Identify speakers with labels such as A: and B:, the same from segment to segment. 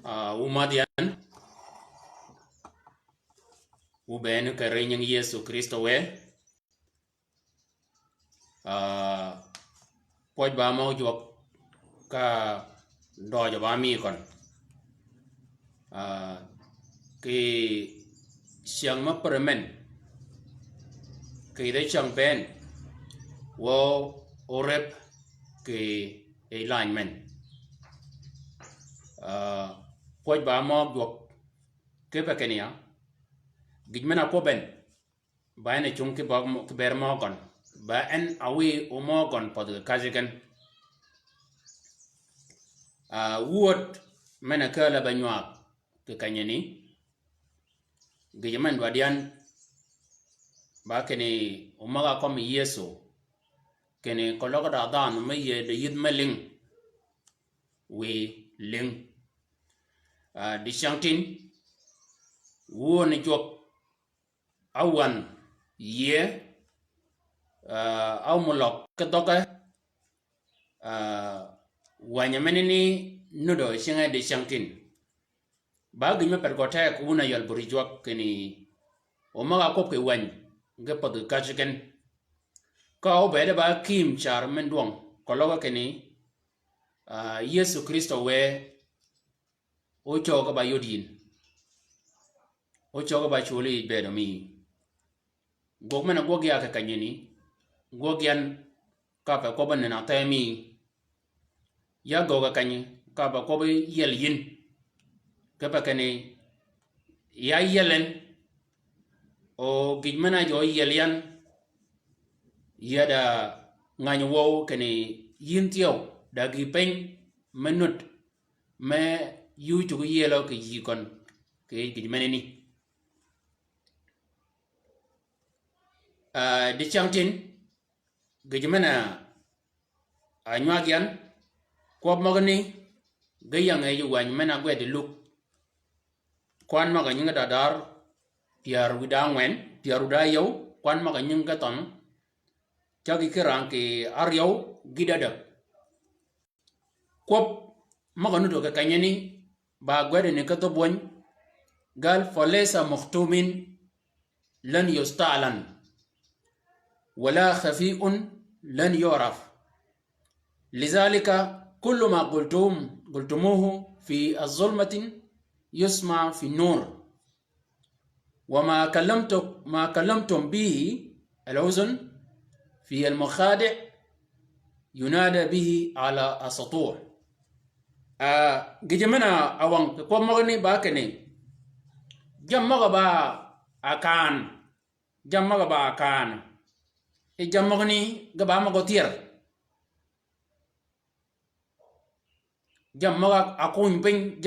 A: Umadian uben ka renyang Yesu Kristo we poj ba mo jok ka dojo ba mi kon ki siang ma permen ki de chang ben wo orep ki alignment poj ba mo jok ke pa kenia gijmena ko ben ba ne chung ki bag ki ber mo kon ba en awi o mo kon pod kajigen wood mena kala banywa ke kanyeni gijaman wadian ba kene umaga kom Yesu kene kologa da dan me ye de yid meling we ling di shantin wo ne jok awan ye aw mulok ke doga wanya menini nudo shinga di shantin ba gima per kota ku na yal buri jok kene umaga ko ke wan ge pod kajigen ka obede ba kim char menduang kologa kene Yesu Kristo we o choga ba yodin o choga ba chuli bedo mi gogmena gogya ka kanyeni gogyan ka pa ko banna ta mi ya goga kanyi ka ba ko yel yin ka pa kane ya yelen o gigmena jo yelian yada nganyo wo kane yin tiyo da gi pen menut me yu chu yelo ke yikon ke gigmena ni di changtin gijmena anyagyan ko magani gayang ay wan mena gwe de luk kwan maga nyinga dadar tiar widangwen tiaru da yow kwan maga nyinga ton chagi kirang ke aryow gidada kop maga nudo ka kanyani ba gwede ne ka to boñ gal falesa muhtumin lan yustalan ولا خفيء لن يعرف لذلك كل ما قلتموه في الظلمة يسمع في النور وما كلمتم به الأذن في المخادع ينادى به على السطوح جمنا أوان كم مغني باكني جم مغبا أكان jamagni gaba mago tier jamaga akun pen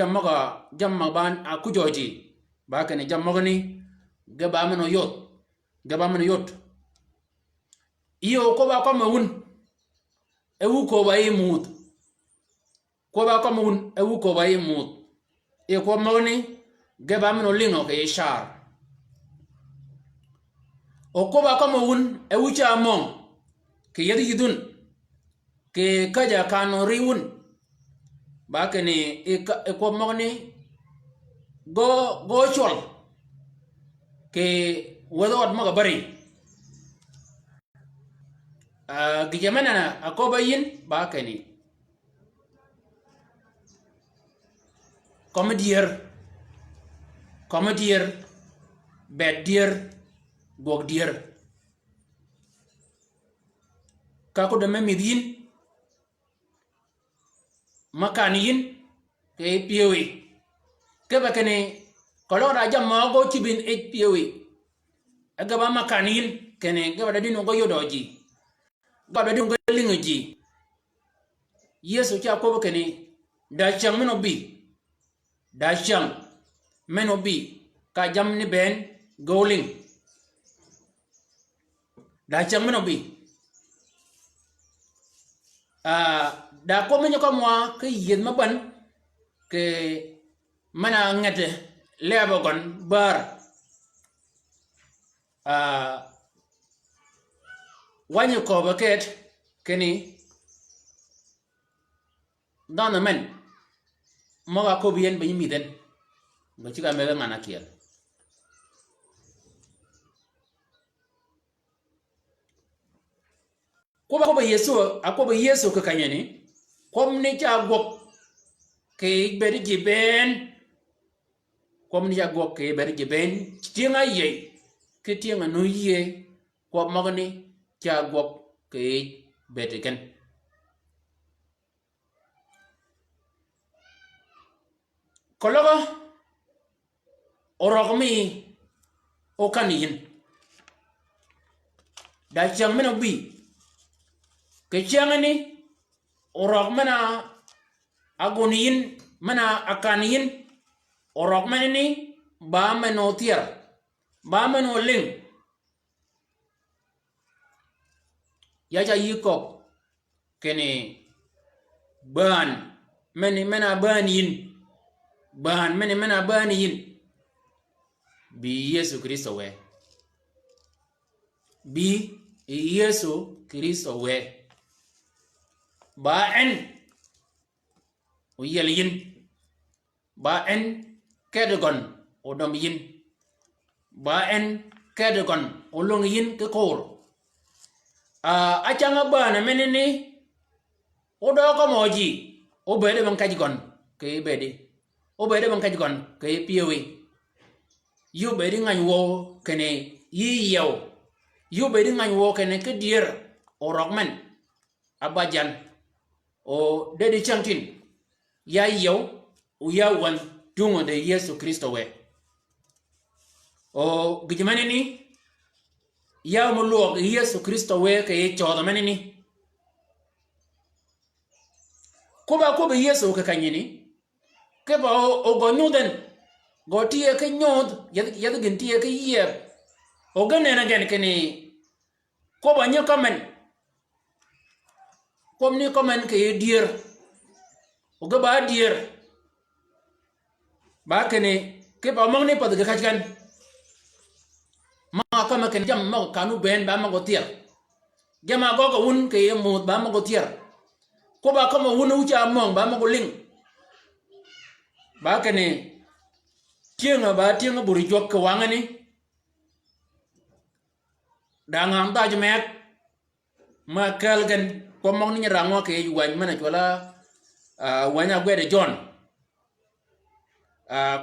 A: jamaban akujoji ba kane jamagni gaba mano yot iyo ko ba ko mawun ewu ko ba yimut e ko magni gaba mano lingo ke shar okoba kama wun ewucha mong ke yadi yidun ke kaja kano riwun ba kene e ko mogni go chol ke wadot maga bari gijamana akoba yin ba kene comedier bad dear gog dier kako de memidin makaniyin ke piewi ke bakene kolora jamma go tibin piewi aga ba makaniyin kene ga da dinu go yodoji ga da dinu go lingoji Yesu cha ko bakene da chang meno bi ka jam ni ben goling da chang meno bi da ko menyo ko mwa ke yen maban ke mana ngate lebo gon bar wanyo ko baket keni dana men maga ko bien be mi den ba ci ga me ngana kiel ko ba yesu ka kanyeni kom ni cha gok ke ber jiben kom ni cha gok ke ber jiben tinga ye ke tinga no ye ko magni cha gok ke beteken kologo orogmi o kaniyin da chang mena bi ke changani orog mana agoniyin mana akaniyin orog manini ba meno tier ba meno ling ya cha yikok kene ban mena ban yin ban mena ban yin bi Yesu Kristo we bi Yesu Kristo we ba en o yel yin ba en kedegon o dom yin ba en kedegon o long yin ke kor a changa bana menene o do ko moji o bede ban kajigon ke bede o bede ban kajigon ke piyewe yu bede ngany wo kene yi yew yu bede ngany wo kene ke dier o rogmen abajan o dedi changtin ya yew o ya wan tungo de Yesu Kristo we o gijmaneni ya mo luok Yesu Kristo we ke chodo meneni ko be Yesu ke kanyini ke ba o go nyuden go tie ke nyod yad gin tie ke ye o gane na gen ke ni ko ba nyo kamen kom ni komen ke dier o ga ba dier ba ke ni ke ba mong ni pa de kachkan ma kama ken jam ma kanu ben ba ma go tier jama go go un ke ye mut ba ma go tier ko ba kama un u cha mong ba ma go ling ba ke ni tienga buri jok ke wangani dangang ta jemek ma kalgan ko mong ni rango ke yuan mana chola wanya gwede John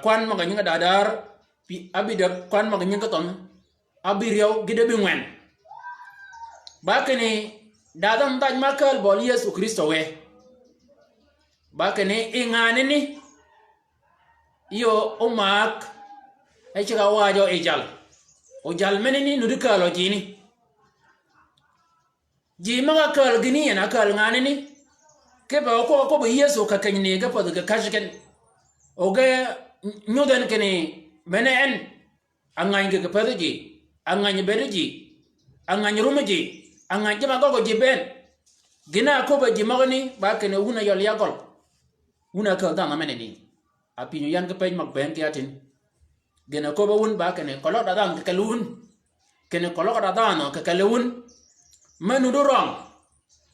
A: kwan ma ga nyinga dadar pi abida kwan ma ga nyinga ton abiriyo gide bi ngwen ba ke ni dadam taj makal bol Yesu Kristo we ba ke ni ingane ni yo omak ay chika wajo ejal o jal menini nudikalo jini ji maga kal gini yana kal ngane ni ke ba ko ba Yesu ka kanyne ga pod ga kashken o ga nyuden kene menen angany ga pedji angany bedji angany rumeji angany jama gogo jiben gina ko ba ji magani ba kene una yol yagol una kal da meneni apinyo yan ke pej mak ben ke atin gena ko ba wun ba kene kolo da dan ke kalun kene kolo da dan ke kalun manu do rong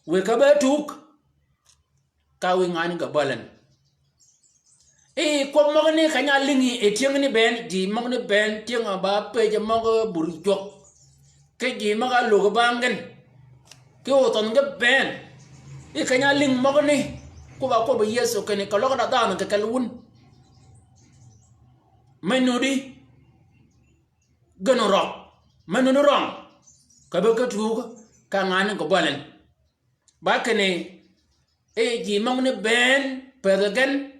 A: we ka ba tuk ka we ngani ga balen ko magni kanya lingi e tiengni ben di magni ben tienga ba pej mag buri jok ke ji maga lo ga bangen ke o ton ga ben kanya ling magni ko ba Yesu kene kolo da dan ke kalun menudi gano rock menudi rong ka be ka tu ka ngani ko balen ba kene ji magni ben pedagen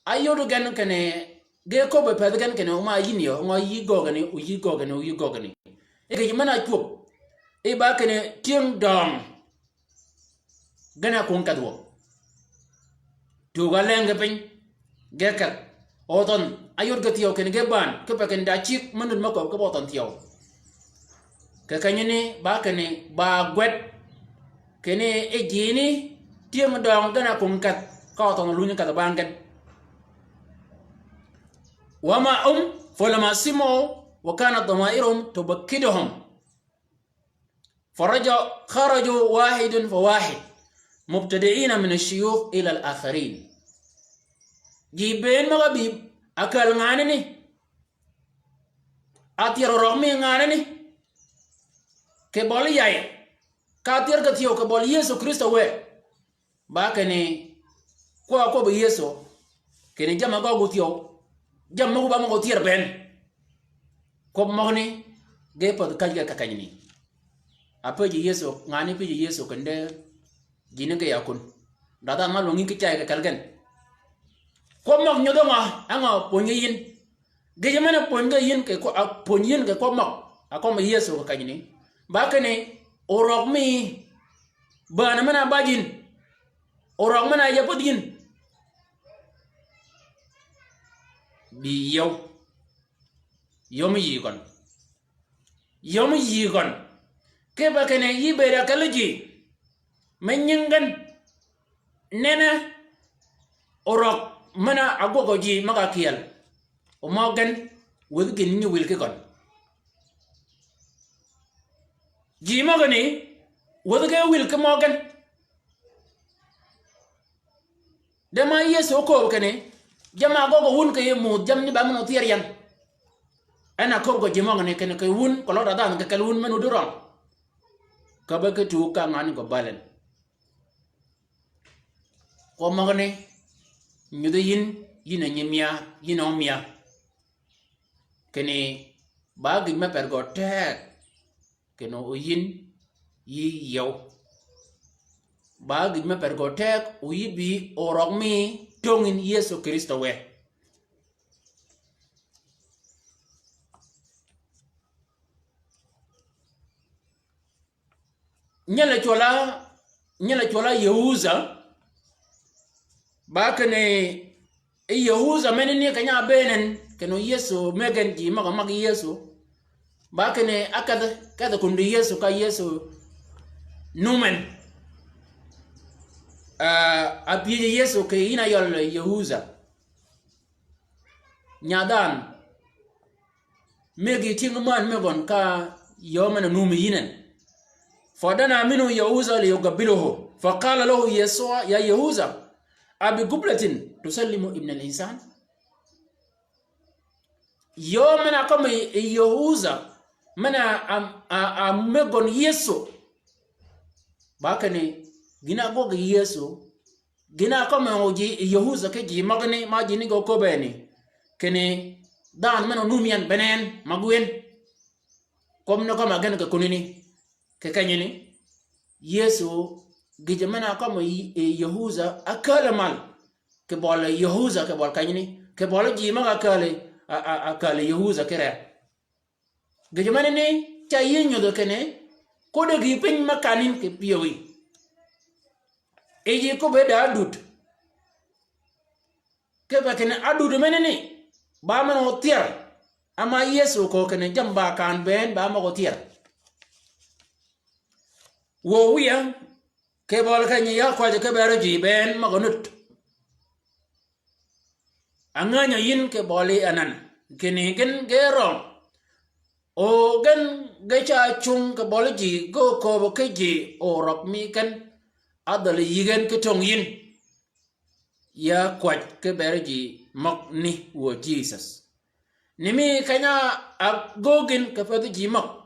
A: ayodo gan kene ge ko be pedagen kene o ma yinyo ngo yi gogani o yi gogani ke mana chup ba kene tieng dom gana kun kadwo tu galenge pen gekat oton ayor ga tiyo ken geban ke pa ken da chik manun mako ko boton tiyo ke kanyene ba kene ba gwet kene e jini tieng dong gana kun kat ka oton lunya ka bangen wama falama simo wa kana damairum tubakkiduhum خرجوا واحد فواحد مبتدئين من الشيوخ إلى الآخرين ji ben ma bi akal ngane ni atir rok mi ngane ni ke bol yai ka tir ka tiyo ke bol Yesu Kristo we ba ke ni ko be Yesu ke ni jama go gutiyo jama go ba mo tir ben ko mo ni ge pod ka ga ka ni ape ji Yesu ngani pe ji Yesu kende jini ke yakun dada ma longi ke chai ka kalgen ko mo nyodo ma anga ponye yin ge jamana ponye yin ke ko ponye yin ke ko mo akoma Yesu ka ni ba ke ni orok mi bana mana bajin orok mana ya podin bi yomi yi kon ke ba kene yi bera kalaji menyingan nena orok mana agogo ji maga kiel o mogen wegin ni wilke kon ji magani wege wilke mogen dema Yesu ko kene jama gogo wun ke mu jam ni ba mo tierian ana ko go jimo ngane kene ke wun ko lo da ke kel wun menu duron ka ba ke tu ka ngani go balen ko mo ngane nyude yin nyimia yin omia kene ba gi ma per go tek keno yin yi yow ba gi ma per go tek u yi bi orok mi tongin Yesu Kristo we nyala chola Yehuza ba kene Yehuza menini kanya benen keno Yesu megen ji maga Yesu ba kene akada kundu Yesu ka Yesu numen apiye Yesu ke ina yol Yehuza nyadan megi tingman megon ka yomana numi yinen فدنا منه يهوذا ليقبله فقال له يسوع يا يهوذا أبقبلة تسلم ابن الإنسان يومنا كم يهوذا منا أمجون يسوع باكني جنا بوج يسوع جنا كم يوجي يهوذا كجي مغني ما جيني جو كوباني كني دان منو نوميان بنين مغوين كم نكم أجن ككونيني kekanyini Yesu gijamana kama Yehuza akala mal ke bola Yehuza ke bol kanyini ke bola jima akale Yehuza kere gijamana ni cha yinyo do kene ko de gi pin makanin ke piyowi eji ko be da adut ke ba kene adut menene ba man hotier ama Yesu ko kene jamba kan ben ba ma hotier wo wiya ke bol kanyi ya kwaje ke bere ji ben magonut anganya yin ke boli anan kini gen geron o gen gecha chung ke bol ji go ko ke ji o rok mi kan adal yigen ke tong yin ya kwaj ke bere ji mak ni wo Jesus nimi kanya agogin ke fadi ji mak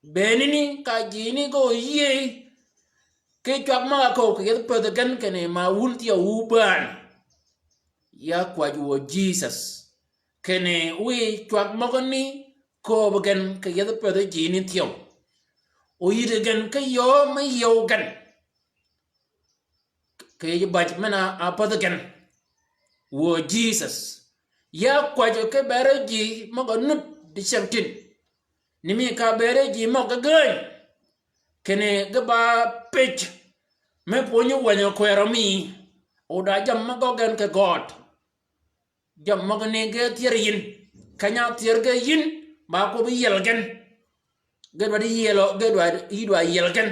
A: benini ka jini go ye ke chak ma ko ke pede gan kene ma wulti uban ya kwaju wo Jesus kene we chak ma ni ko gan ke pede jini tiyo o yide gan ke yo ma yo gan ke baj mana apede gan wo Jesus ya kwaju ke bere ji ma nut di chamtin nimi ka bere ji mo ga gan kene gaba pech me ponyo wanyo kwero mi oda jam magogen ke God jam magane ge tier yin kanya tier ge yin ba ko bi yelgen ge ba di yelo ge idwa yelgen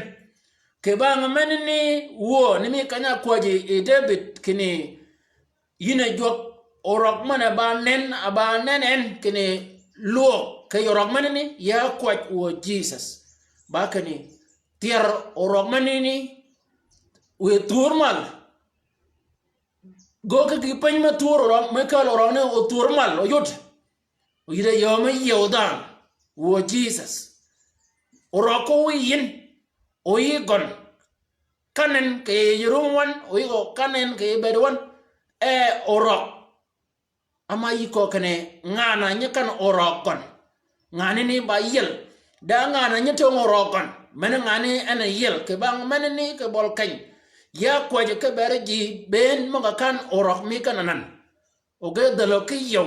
A: ke ba ngamenni wo nimi kanya kwaji David kene yine jok orok mana ba nen aba nenen kene lo ke yorok manini ya kwaj wo Jesus ba kene tier orok manini we turmal go ka gi pen ma tur ro me ka ro ne o tur mal o yot o yire yo me yodan wo Jesus o ro ko yin o yi gon kanen ke yirum wan o yi go kanen ke bedwan o ro ama yi ko kane ngana nyakan o ro kon ngani ni ba yel da ngana nyato o ro kon men ngani ana yel ke bang men ni ke bol kany ya kwaje ke bere ji ben mo kan o ro mi kananan o ge dalo ki yo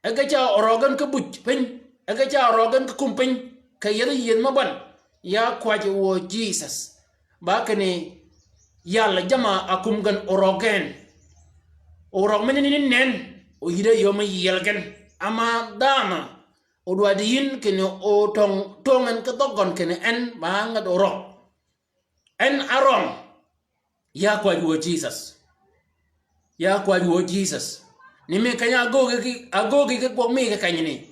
A: aga cha o ro gan ke buj pen aga cha o ro gan ke kumpen ke yel yen mo ban ya kwaje wo Jesus ba kane yalla jama akum gan o ro gen o ro men ni nen o yire yo ma yel gen ama dama o do adin kene o tongen ke dogon kene en ba nga do ro en aron ya kwaje wo Jesus ya kwaje wo Jesus ni me kanya agoge ke ko me ke kanyini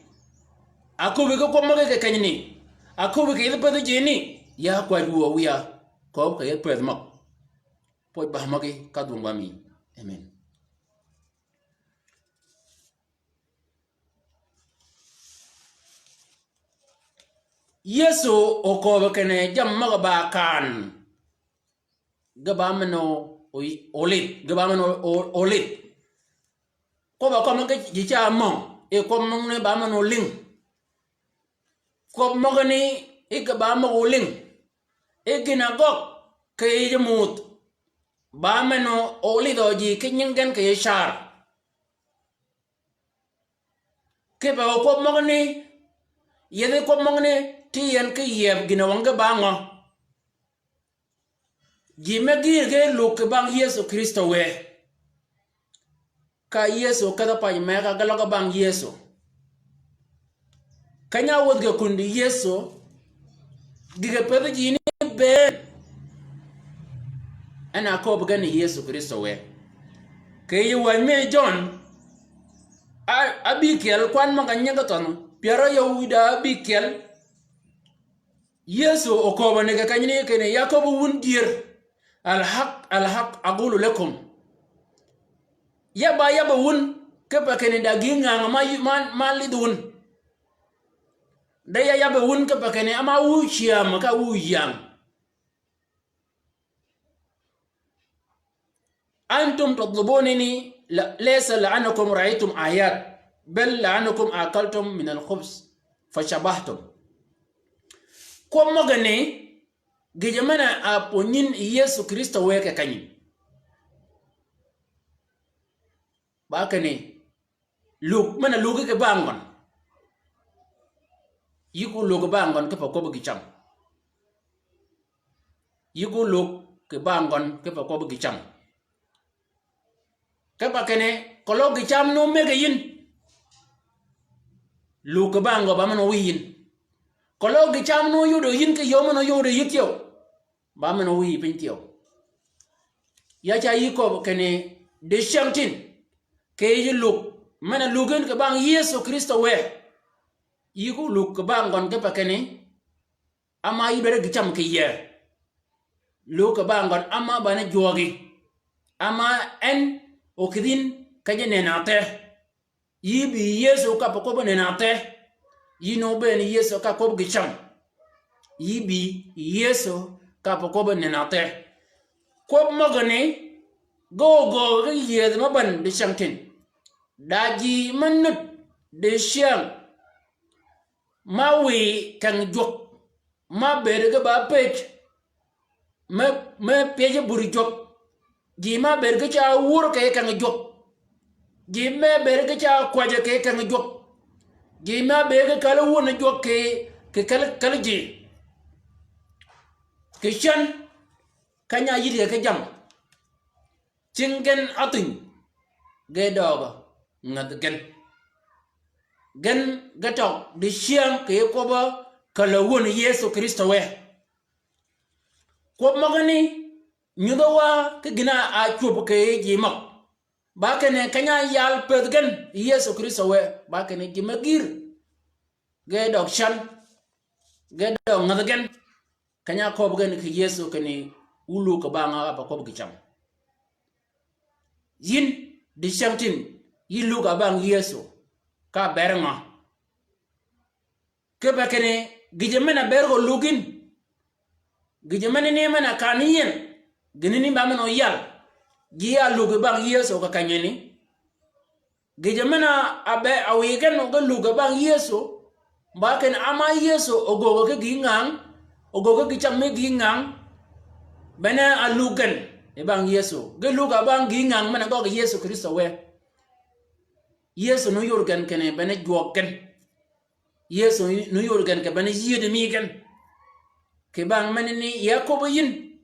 A: akobe ke ko mo ke kanyini akobe ke de pede jini ya kwaje wo wiya ko ke pede mo po ba magi ka dum ba mi amen Yesu okobe kene jam maga ba kan gaba meno olit gaba meno olit ko ba ko ke jicha mo e ko mo ne ba meno ling ko mo ni e gaba mo ling e gina gok ke jemut ba meno olido ji kinyen ke shar ke ba ko mo ni yede ko mo ni ti yen ke yeb gina wanga ba ngo Jime ge luk bang Yesu Kristo we ka Yesu kada pa me ka galo bang Yesu kanya wod ge kundi Yesu dige pede jini be ana ko bugan Yesu Kristo we ke yi wan me John abikel kwan ma ganya gaton piero Yahuda abikel Yesu okoba ne ga kanyini kene Yakobo wundir alhaq aqulu lakum yaba wun ke pa kene da ginga ma lidun da yaba wun ke pa kene ama wu chiam ka wu yang antum tatlubunani laysa la'annakum ra'aytum ayat bal la'annakum akaltum min al-khubz fashabahtum ko magane gejamana aponyin Yesu Kristo weke kanyi bakane luk mana lugu ke bangon yiku lugu bangon ke pako gicham yiku luk ke bangon ke pako gicham ke bakane kolo gicham no mege yin luk ke bango ba mano wiyin kolo gicham no yudo yin ke yomo no yudo yityo ba mano wi pintyo ya cha yiko kene de shamtin ke yi luk mana lugen ke bang Yesu Kristo we yiku luk ke bangon ke pakene ama yibere gicham ke ye luk ke bangon ama bana jogi ama en okidin kaje nenate yibi Yesu ka poko nenate yino ben Yesu ka ko gicham yibi Yesu ka poko nenate ko magane go yed maban de shamtin daji manut de shiang mawi kan jok ma berga ba pech me peje buri jok ji ma berga cha wur ke kan jok ji me berga cha kwaje ke kan jok ji ma berga kala wona jok ke kala ji ke shan kanya yiri ke jam cingen atin ge dogo ngad gen gatok de shiang ke ko ba kala won Yesu Kristo we ko magani nyudo wa ke gina a chup ke jimak ba kene kanya yal pedgen Yesu Kristo we ba kene jimagir ge dok shan ge dok ngad kanya ko bgen ke Yesu kene ulu ka ba nga ba ko gicham yin di shantin yi luga bang yeso ka berma ke bakene gijemena bergo lugin gijemena ne mana kaniyen ginini bamano yal giya luga bang yeso ka kanyeni gijemena abe awigen oga luga bang yeso baken ama yeso ogogo ke gingang ogogo gichamme gingang bena alugan e bang yeso ge luga bang gingang mana go yeso kristo we yeso no yorgan kene bena joken yeso no yorgan ke bena yide migen ke bang manini yakobo yin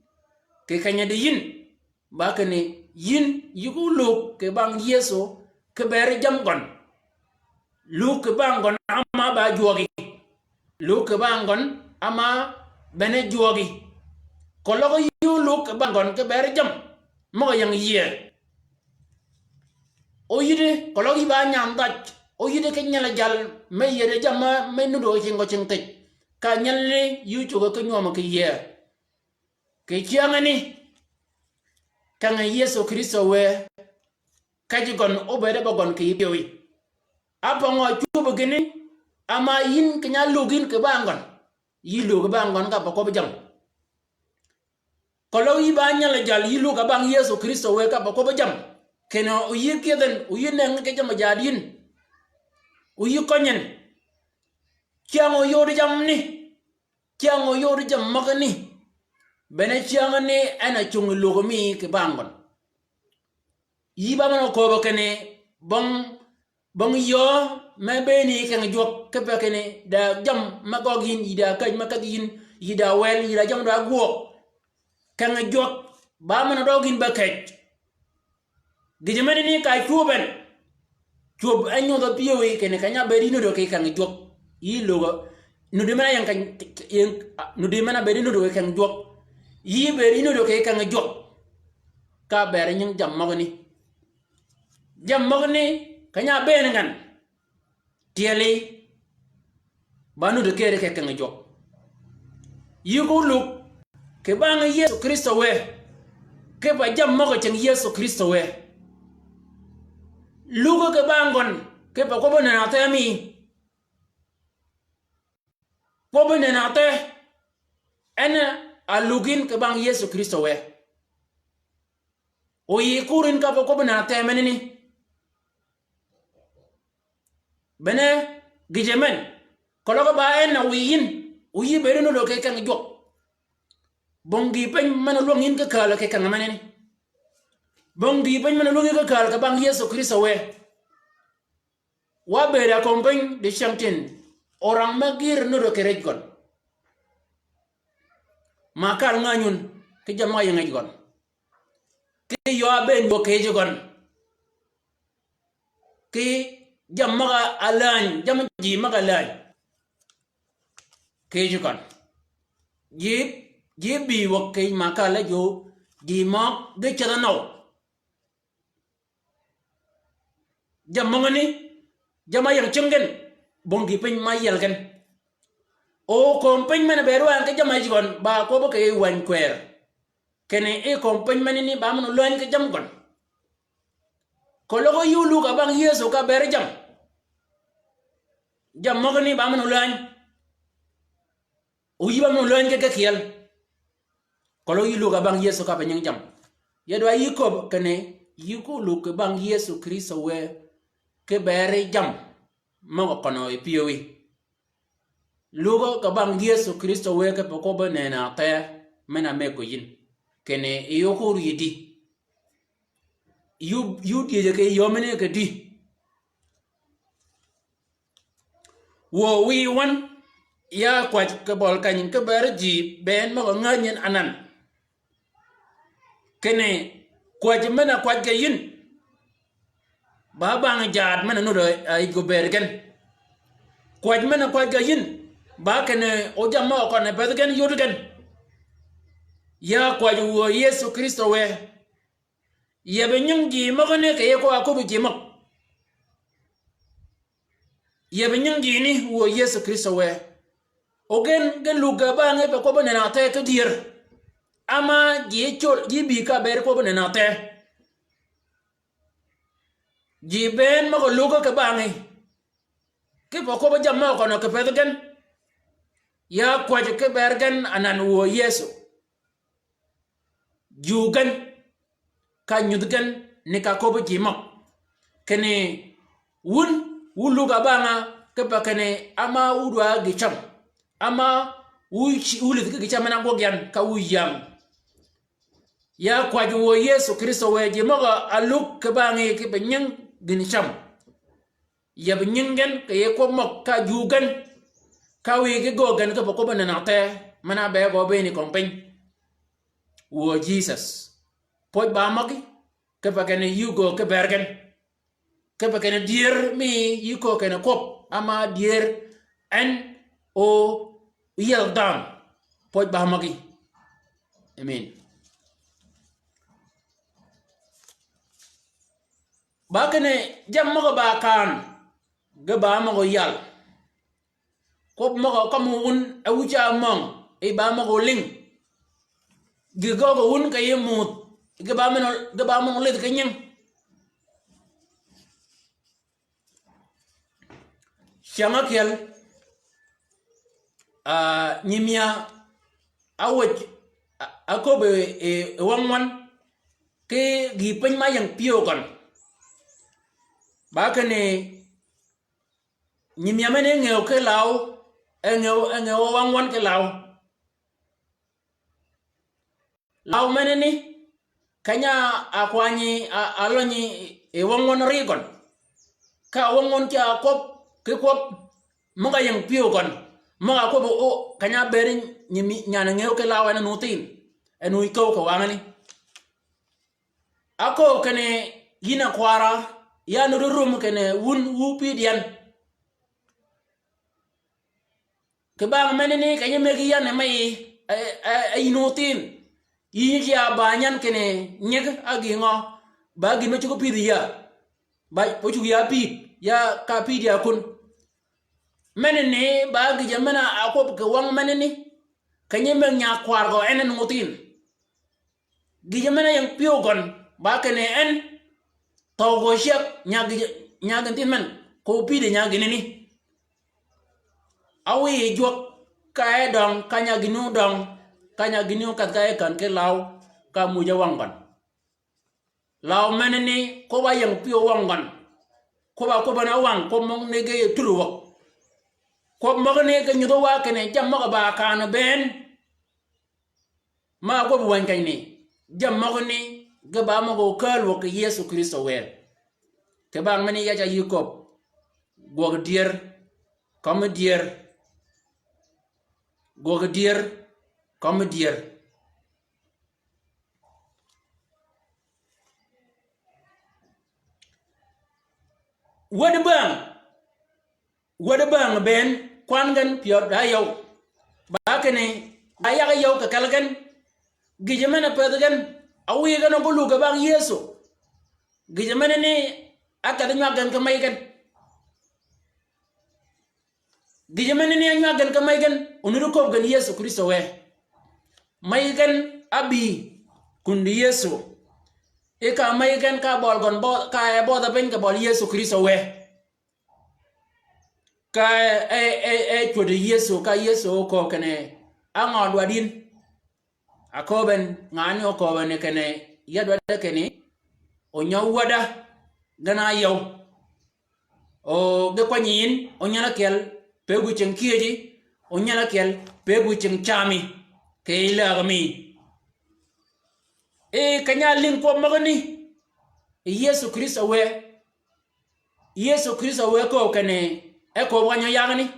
A: ke kanyade yin bakene yin yugo luk ke bang yeso ke bere jam gon luk ke bang gon ama ba jogi luk ke bang gon ama bene jogi ko logo yu luk ke bang gon ke bere jam mo yang ye o yide ko logi ba nyam dach o yide ke nyala jal me yede jam me nudo cingo cingte ka nyalle yu chugo ke nyoma ke ye ke chiangani kanga yeso kristo we kaji gon obede bagon ke yipewi apa ngo chubo gini ama yin kenya lugin ke bangon yi lug bangon ka bako bjam kolo yi ba nyala jal yi lug bang yeso kristo we ka bako bjam keno uyi keden uyi neng ke jam jadin uyi konyen kiango yori jam ni kiango yori jam magani bene chiangani ana chung lugmi ke bangon yi ba mano ko bakene bong yo me beni kan jok ke bakene da jam magogin ida kaj makagin ida wel ida jam da go kan jok ba mano dogin bakaj gijemani ni ka chuben chub anyo da piyowe kene kanya beri no do ke kan jok yi logo no de mana yang kan no de mana beri no do kan jok yi beri no do ke kan jok ka bere nyang jam magoni jam magni kanya ben ngan tieli banu de kere ke kan jok yugo luk ke banga yesu kristo we ke ba jam mago chen yesu kristo we lugo ke bangon ke ba ko bona na tami ko bona na te ana alugin ke bang yesu kristo we o yi kurin ka ba ko bona na te menini bene gijemen kologo ba en na wiyin uyi bere no lo ke kan jok bongi pen man luongin ke kala ke kan manene bongi pen man luongin ke kala ka bang yesu kristo we wa bere kompen de chantin orang magir no do ke regon makal nganyun ke jama yang ngon ke yo ben bo ke jogon ke jam maga alan jam ji maga lan ke jukan je bi wok ke makala jo di mak de chara no jam mangani jama yang chengen bongi pen mayel kan o kompen mana beru an ke jama jigon ba ko ba ke wan kwer kene e kompen manini ba mun loan ke jam gon ko logo yulu ka bang yeso ka bere jam magani ba mun loan o yiba mun loan ke kiel ko lo yulu ka bang yeso ka banyang jam yedwa yikob kene yiku lu ke bang yesu kristo we ke bere jam mo kono e piwi lugo ka bang yesu kristo we ke poko bene na te mena me ko yin kene yokuru yidi yu die ke yomene ke di wo wi wan ya kwat ke bol kanyin ke ber ji ben mo nganyen anan kene kwat mena kwat ke yin ba bang jaad mena no do ay go bergen kwat mena kwat ke yin ba kene o jamma ko ne bergen yodugen ya kwat wo yesu kristo we yebe nyingi magane ke ko akobu jimak yebe nyingi ni wo yesu kristo we ogen gen luga bange be ko bone na te ke dir ama gi chol gi bi ka ber ko bone na te ji ben ma ko lugo ke bangi ke ko ba jamma ko no ke pedgen ya kwaje ke bergen anan wo Yesu jugan ka nyudgen ni ka ko ba jima kene wulu ga banga ke ba kene ama udwa gicham ama ulit ke gicham na gogyan ka uyam ya kwaje wo Yesu Kristo we jima ga aluk ke bangi ke benyang ginicham ya benyingen ke ye ko mok ka jugan ka wi ke gogan ke ko bana na te mana be go be ni kompen wo Jesus poj ba magi ke ba kene yugo ke bergen ke ba kene dier mi yuko kene kop ama dier en o yel down poj ba magi amen ba kene jam mo ba kan ge ba mo yal kop mo ko mu un awuja mong e ba mo ling ge go un ka yemut ge ba mo le ke nyeng chama kel nyimia awoj akobe e wangwan ke gi pen ma yang pio kon ba kene nyimia mene ngeo ke law engeo wangwan ke law mene ni kanya akwani alonyi e wangwan rigon ka wangwan ki akop ke kop mga yang pio kon mga ko o kanya berin nyimi nyana ngeo ke law na nutin enu iko ko wangani ako kene gina kwara ya no rum kene wun wupi dian ke bang menene kanya megi ya ne mai ai nutin yi ya banyan kene nyeg agi ngo ba gi no chuko pidia ba po chu ya pi ya ka pidia kun menene ba gi jamana akop ke wang menene kanya meg nya kwar go enen nutin gi jamana yang piogon ba kene en togo shek nyagin tin men ko pide nyagin ni awi jok kae dong kanya ginu kat kae kan ke law ka muja wangban law menene ko ba yang pio wangban ko ba na wang ko mong ne ge tulu wak ko mong ne ge nyudo wa kene jam ma ba kan ben ma ko wan kai ni jam ma ni ge ba ma go kal wo ke Yesu Kristo wel ke bang meni ya ja yikop go dier comme dier wada bang ben kwangan pior da yow ba kene ayaga yow ka kalgan gijemana pedgan awi ga no bulu ga bang Yesu gijemana ni akada nyagan ka maygan gijemana ni nyagan ka maygan unuru ko gan Yesu Kristo we maygan abi kundi Yesu e ka maygan ka bol gon bo ka e bo da ben ka bol Yesu Kristo we ka chode Yesu ka Yesu ko kene angod wadin akoben ngani ko bane kene yadwa kene o nyawada gana yow o ge kwanyin o nyala kel pegu chen kieji o nyala kel pegu chen chami ke ilagmi e kanya lin ko magani Yesu Kristo we ko kene e ko wanyo yagni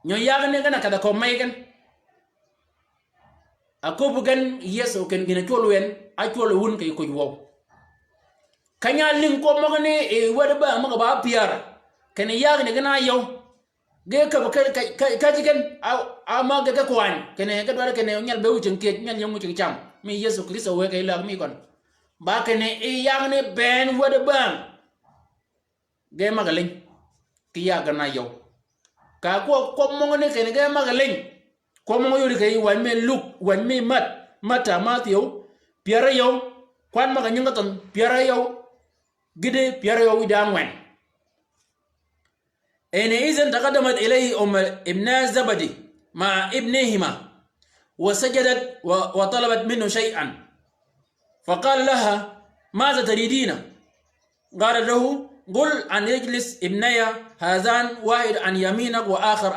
A: nyo yagni gana kada ko maygan akobugan Yesu ken gina cholwen a cholo wun kay ko wo kanya lin ko magane e wada ba maga ba piar ken yagni gana yow ge ka jigen a maga ka kwan ken ga dwara ken nyal be wucin ke nyal nyamu ci cham mi Yesu Kristo we kay lag mi kon ba ken e yagni ben wada ba ge magalin ki yagana yow ka ko magane ken ge magalin ko mo yori kay wan me luk wan me mata Matthew piara yow kwan maga nyanga ton piara yow gide piaro widangwen ene izan taqaddamat ilayhi ibna zabadi ma ibnihima وسجدت وطلبت منه شيئا فقال لها ماذا تريدين؟ قال له قل أن يجلس ابني هذان واحد عن يمينك وآخر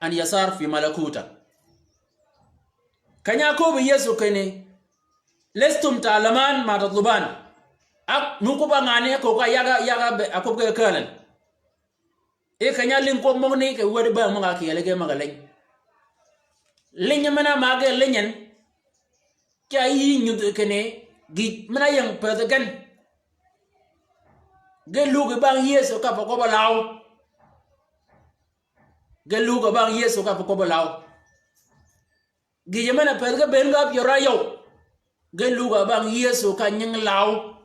A: عن يسار في ملكوتك. كان يعقوب يسوع كني لستم تعلمان ما تطلبان نكوبا غاني كوكا ياغا أكوب كالن كان يالين كوب مغني كودي با مغا كيالي مغالي linya mana mage linyan kya yi nyud kene gi mana yang pedagan gelu bang yeso ka ko balaw gelu bang yeso ka ko balaw gi mana pedga ben ga yora yow gelu bang yeso ka nyang law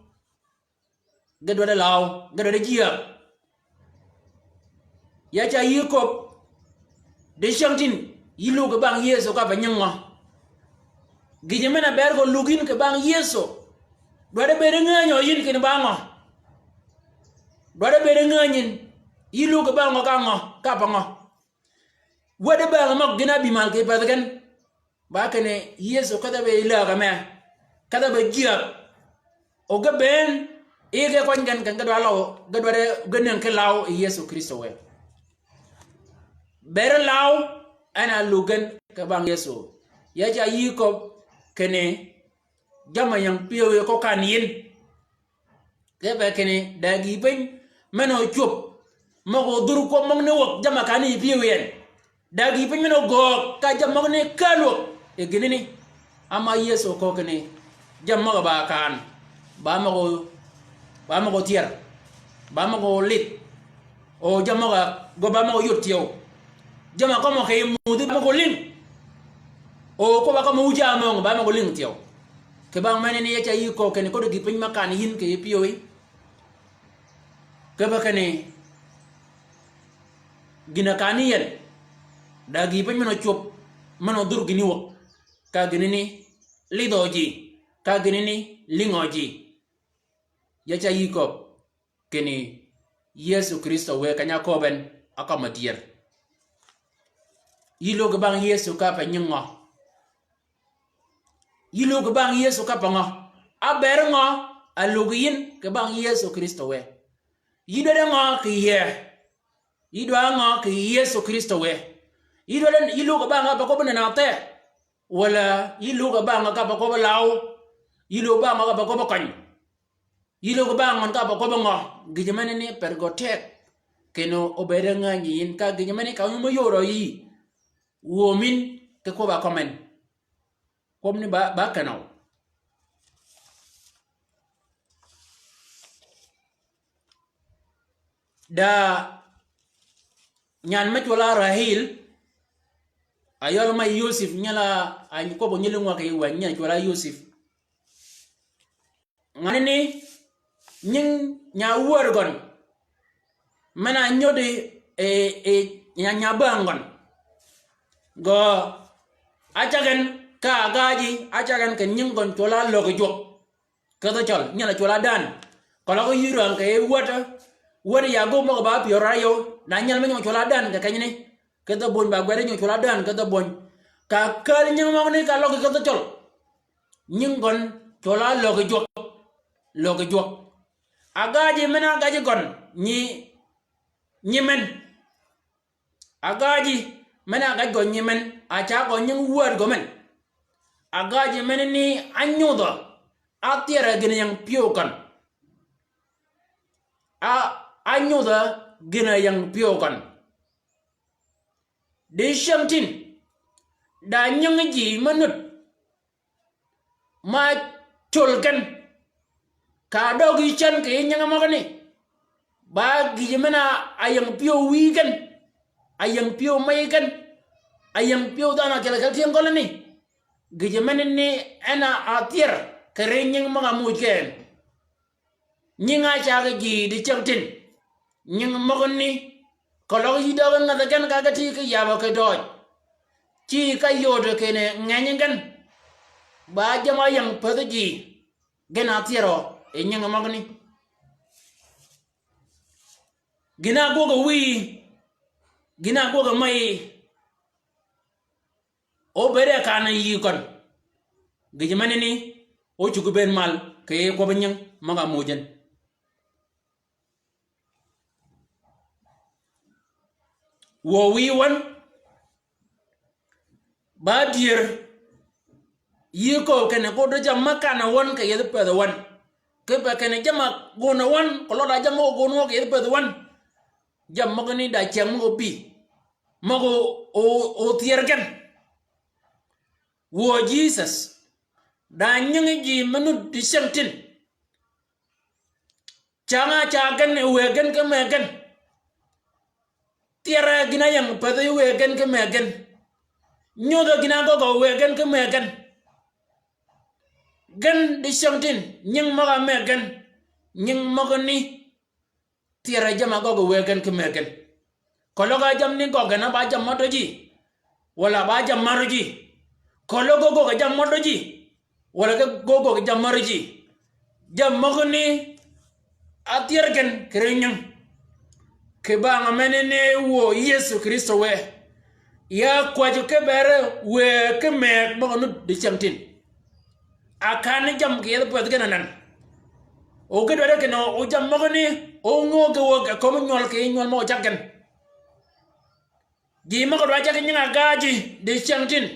A: gedwa law gedwa jiya ya cha yi ko de shantin yilu ke bang yeso ka banyanga gijemena bergo lugin ke bang yeso dwade bere nganyo yin kin bango dwade bere nganyin yilu ke bango ka bango wade bang mak gina bi mal ke padagan ba kene yeso kada be ila ga me kada be jiya o ga ben ege ko ngan kan gadwa law gadwade genen ke law yeso kristo we bere law ana lugan ka bang yeso ya ja yi ko kene jama yang piyo ko kan yin ke ba kene dagi pen meno chup mo go dur ko mong ne wok jama kan yi piyo yen dagi pen meno go ka jama ne kalo e gene ni ama yeso ko kene jama ba kan ba mo go tier ba mo go lit o jama go ba mo yutiyo jama ko mo kay mudi mo ko ling o ko ba ko mo jama ba mo ko ling tiyo ke ba mane ni ya yi ko ken ko do gi pin makan yin ke piyo yi ke ba kane gina kaniyen da gi pin meno chop meno dur gini wo ka gini ni lidoji ka gini ni lingoji ya yi ko kene Yesu Kristo we kanya ko ben akamatier yilo ke bang Yesu ka pa nyinga yilo ke bang Yesu ka pa nga aber nga alugin ke bang Yesu Kristo we yido nga ke ye yido nga ke Yesu Kristo we yilo ke bang ba ko bana na te wala yilo ke bang ka ba ko law yilo bang ka ba ko kan yilo ke bang ka ba ko nga gijemane ni pergotek keno obere nga yin ka gijemane ka mo yoro yi womin ke ko ba komen kom ni ba kanao da nyan met wala Rahil ayol may Yusuf nyala ay ko bo nyelu ngwa kay wa nyan wala Yusuf ngani ni nyin nya worgon mana nyode nya bangon go achagan ka gaji achagan ken nyingon tola logo jok kada chol nyala tola dan kala ko yiran ke wada ya go mo ba pi rayo na nyal me tola dan ka kanyne kada bon ba gwere nyo tola dan kada bon ka kal nyang mo ne ka logo kada chol nyingon tola logo jok agaji mena gaji gon ni men agaji mana ga go nyimen acha go nying word go men agaji men ni anyudo atiera gina yang piokan anyudo gina yang piokan de shamtin da nying ji manut ma chulkan ka dogi chan ke nyang magani ba gi mana ayang pio weekend ayang pio maikan ayang pio dana kala tiang kolani gejemene ni ana atir kerenyeng mga muken nyinga chaga gi di changtin nying mogoni kolo yidaga ngada gan kaga ti ke yaba ke doj ci ka yodo kene nganyengan ba jama yang padaji gena tiro nying mogoni gina goga wi gina goga mai o bere kana yi kon giji manini o chugu ben mal ke ko banyang maga mojen wo wi won ba dier yi ko kene ko do jam makana won ke yede pe won ke ba kene jama gona won ko lo da jama gono ke yede pe won jam magani da cham go bi mago o tiergen wo Jesus da nyingi ji manu di shantin changa chagan wegen ke megen tiara gina yang pada wegen ke megen nyodo gina go wegen ke megen gan di shantin nying maga megen nying magani tiara jama go wegen ke megen kologa jam ni go gana ba jam modoji wala ba jam maroji kologo go jam modoji wala go jam maroji jam magani atiergen kerenyang ke ba ngamenene wo Yesu Kristo we ya kwaju ke bere we ke mek maganu de chamtin akane jam ke yede pwede kenanan o ke dere ke no o jam magani o ngoge wo ko nyol ke nyol mo chakken ji magadu acha nyanga gaji de chamtin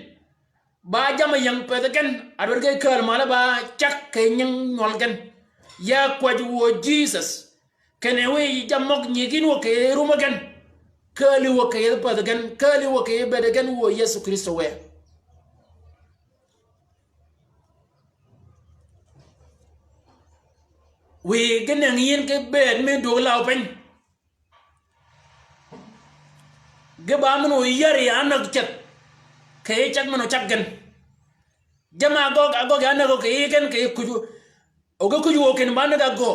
A: ba jam yang pwede ken adwer ke kal mala ba chak ke nyang nyol ken ya kwaju wo Jesus kene we jamok nyigin wo ke rumagan kali wo ke padagan kali wo ke bedagan wo Yesu Kristo we genang yin ke bed me do law pen ge ba mno yari anak chat ke chak mno chak gan jama agog anak ke gen ke kuju oga kuju wo ken ban da go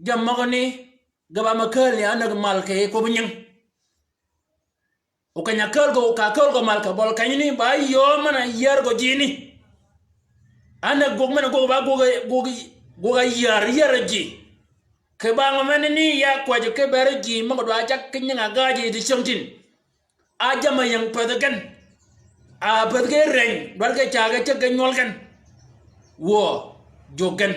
A: jam magani gaba makal ya anak mal ke ko bunyang o kanya kal go mal ka bol kanyini ba yo mana yar go jini anak go mana go ba go yar ji ke ba ngamene ni ya kwaje ke berji magado aja kinyanga gaji di chongtin aja mayang padagan a padge reng barga chaga chaga nyolgan wo jogan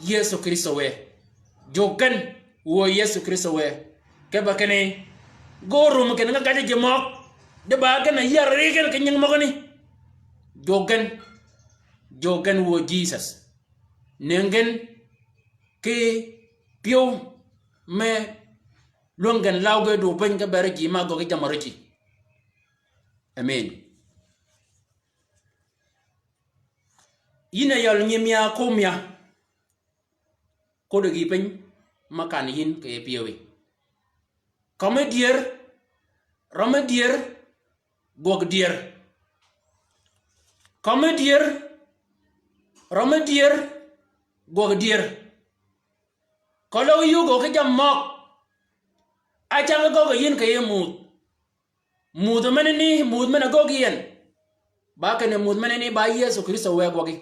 A: Yesu Kristo we jogan wo Yesu Kristo we ke bakane gorum ke nga gaje jemok de ba gana yar regen ke nyang magani jogan wo Jesus nengen ke pio me longan lawge do ben ke berji ma go ke jamarji amen yina yal nyemia komya ko de gipen makan yin ke piowi ramedier gogdier ramedier gogdier kolo yu go ke jam mok achanga go yin ke mud meneni mud mena go yen ba kene mud meneni ba Yesu Kristo we gogi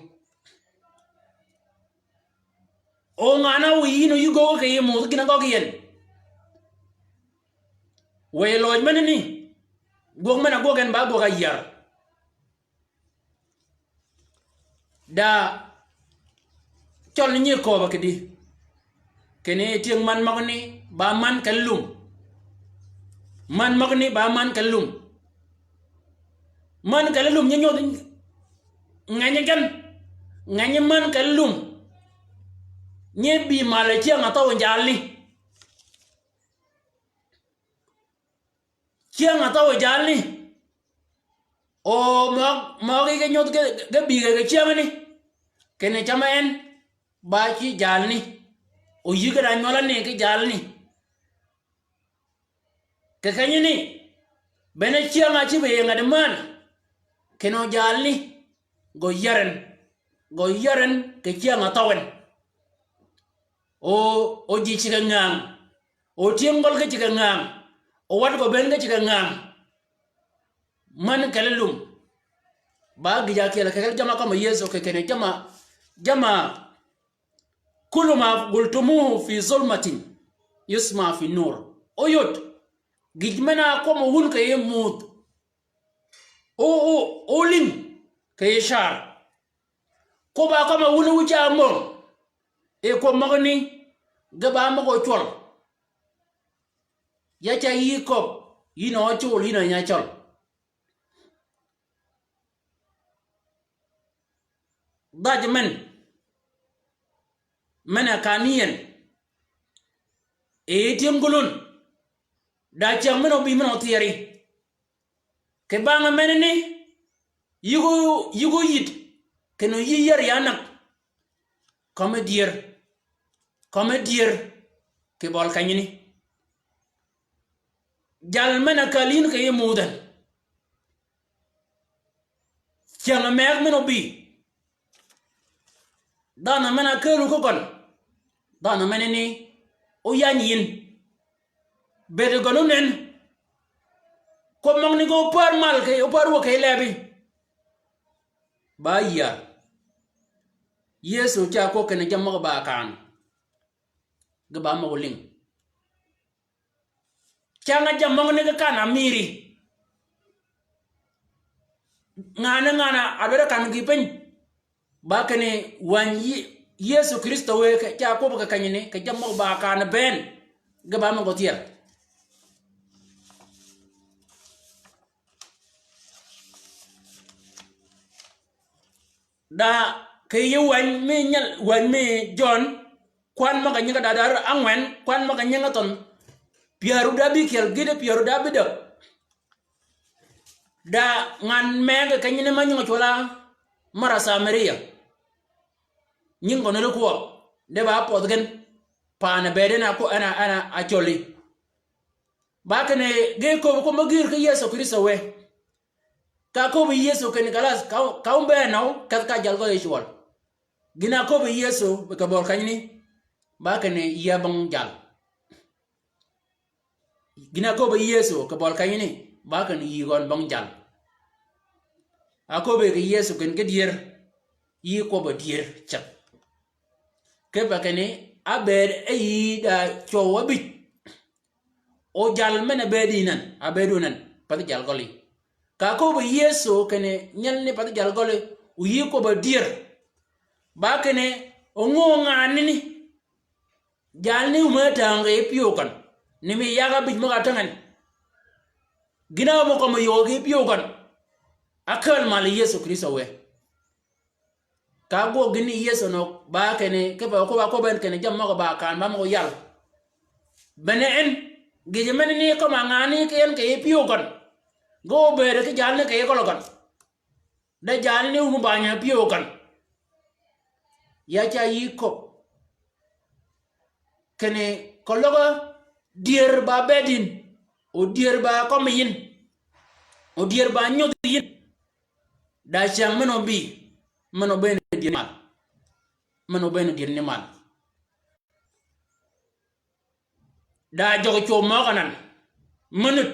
A: o ngana wi no yu go ke mud kina go yen we loj meneni go mena go gen ba go ga yar da chol ni ko ba kedi kene tieng man magni ba man kalum man magni ba man kalum nyenyo nganye man kalum nye bi mala chiang ataw jalni o mo ge nyot ge bi ge chiang ni kene chamaen ba chi jalni o yiga nyola ne ke jalni ke kanyini bene chiang achi be ngade man keno jalni go yaren ke chiang atawen o ji chiga ngang o tiengol ke chiga ngang o wat go ben ke chiga ngang man kalelum ba gija kela ke jama kama Yesu ke kene jama كل ما قلتموه في ظلمة يسمع في النور أيوت جدمنا كم هون كيموت أو لين كيشار كوبا كم هون وجامو إيكو مغني جبا مغو تول يجا يكوب ينو تول ينو ينشول ضاج من كانيا إيتيم قلون داچang meno bi meno tieri ke banga menene yugo yit keno yiyer yanak comme dire ke bol kanyini jal mena kalin ke yemudan chang meg meno bi dana mena kelu ko kon dana menene o yanyin bede gonunen ko magni go par mal ke o par wo ke lebi ba ya yesu cha ko ken jamma ba kan ga ba mo ling changa jamma ne ga kana miri ngana adora kan gi pen ba kene wan yesu kristo we cha ko ba kanyene ke jamma ba kan ben ga ba mo gotier da kay wan me nyal wan me John kwan maga nyanga dadar angwen kwan maga nyanga ton piaru da bi kel gide piaru da bido da ngan mega kanyine manyo chola mara Samaria nyingo no ko de ba podgen pana bedena ko ana acholi ba kane ge ko magir ke Yesu Kristo we ka ko bi Yesu ken galas ka umbe naw ka jal go yeshwal gina ko bi Yesu ka bor kanyini ba kane iya bang jal gina ko bi Yesu ka bor kanyini ba kane yi gon bang jal ako be ke Yesu ken ke dier yi ko ba dier chap ke ba kane abed yi da chowa bi o jal mena bedinan abedunan pa jal goli ka ko be Yesu kene nyanne pat jal gole u yi ko ba dir ba kene o ngo ngani jal ni umatange piyo kan ni mi yaga bij mo atangan gina mo ko mo yogi piyo kan akal mal Yesu Kristo we ka go gini Yesu no ba kene ke ba ko ben kene jam mo ba kan ba mo yal bene en gije men ni ko mangani ke en ke piyo kan go bere ke jalne ke ko lokan da jalne umu banya piyo kan ya cha yi ko kene ko logo dier ba bedin o dier ba ko yin o dier ba nyod yin da chang meno bi meno ben dier mal meno ben dier ni mal da jogo cho mo kanan menut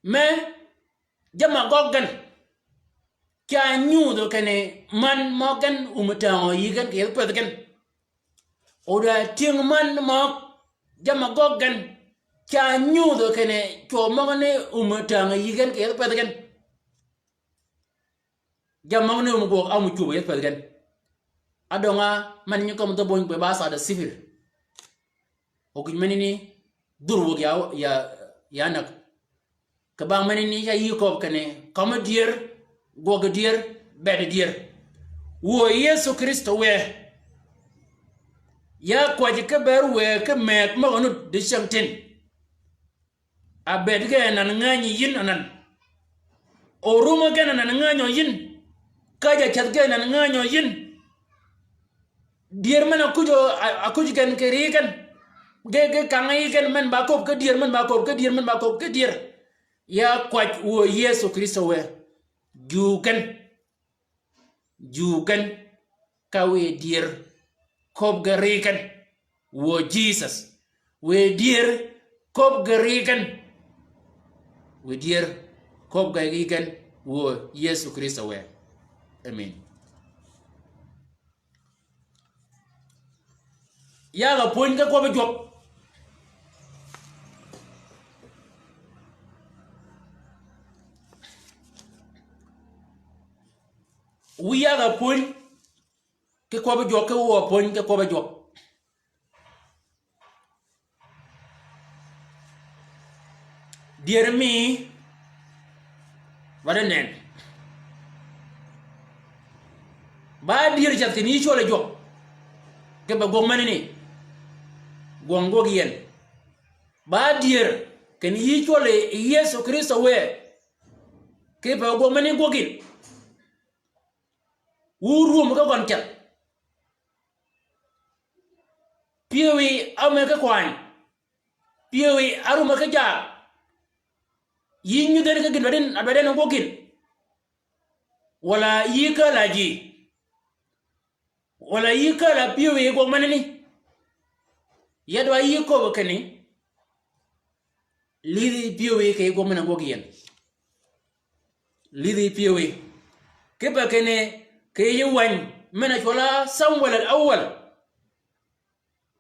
A: mais jama goggan kya nyudo kene man mogan umutao yigan ke pedgen oda ting man mo jama goggan kya nyudo kene cho mogane umutao yigan ke pedgen jama ne umgo amu chuba yet pedgen adonga man nyuko mo bon be basa da sifir okin menini durwo ya nak kabang menini ya yikob kane kama dier goga dier bede dier wo Yesu Kristo we ya kwaji ke ber we ke mek magonu de shamtin abed ge nan ngani yin anan oruma ge nan nganyo yin kaja chat ge nan nganyo yin dier mana akujo gen ke rigan ge kangai gen men ba kop ke dier men ba kop ke dier men ba kop ke dier ya kwaj wo Yesu Kristo we jugan kawe dier kop garikan wo Jesus we dier kop garikan we dier kop garikan wo Yesu Kristo we amen ya ga pon ka ko ba jok wi ya ga pon ke ko ba jok ke wo pon ke ko ba jok dear me wadanen ba dir jatti ni chola jok ke ba gong manini gongo giyen ba dir ken yi chole Yesu Kristo we ke ba gong mani gogin uru mo ka gon ket piwi ame ka kwan piwi aru ma ka ja yi ñu den ka gin baden gogin wala yi ka laji wala yi ka la piwi gong manini yadwa yi ko kani lidi piwi ke gong mana gogiyen lidi piwi ke ba kene ke yi wan mena chola Samuel al-awwal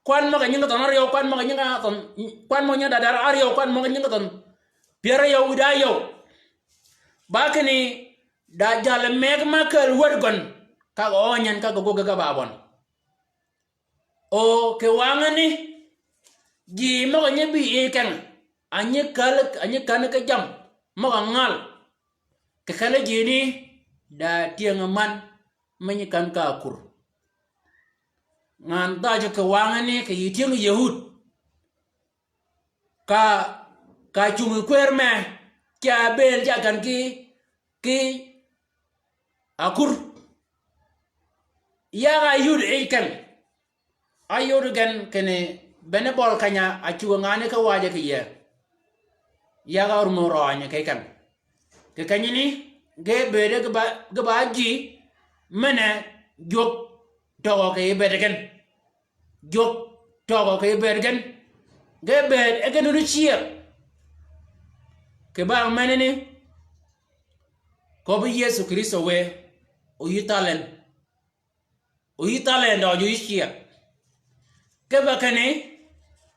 A: kwan ma nyinga ton ariyo kwan ma nyinga ton kwan mo nyanda dar ariyo kwan ma nyinga ton piara yow da yow ba kene da jale meg makal wadgon ka onyan ka goga ga babon o ke wangani ji ma nyebi e kan anye kan ka jam ma ngal ke kala jini da tiang man manyi kan ka kur ngan da je ka wangani ke yitiang yahud ka chung kwer me kya bel ja kan ki akur ya ga yud e kan ayod gan kene bene bol kanya achu ngane ka waje ke ya ga urmo roanya ke kan ke kanyini ge bede ga ba ji mene jok togo ke bedegen jok togo ke bedegen ge bed e genu chier ke ba menene ko bi Yesu Kristo we o yitalen do ju chier ke ba kane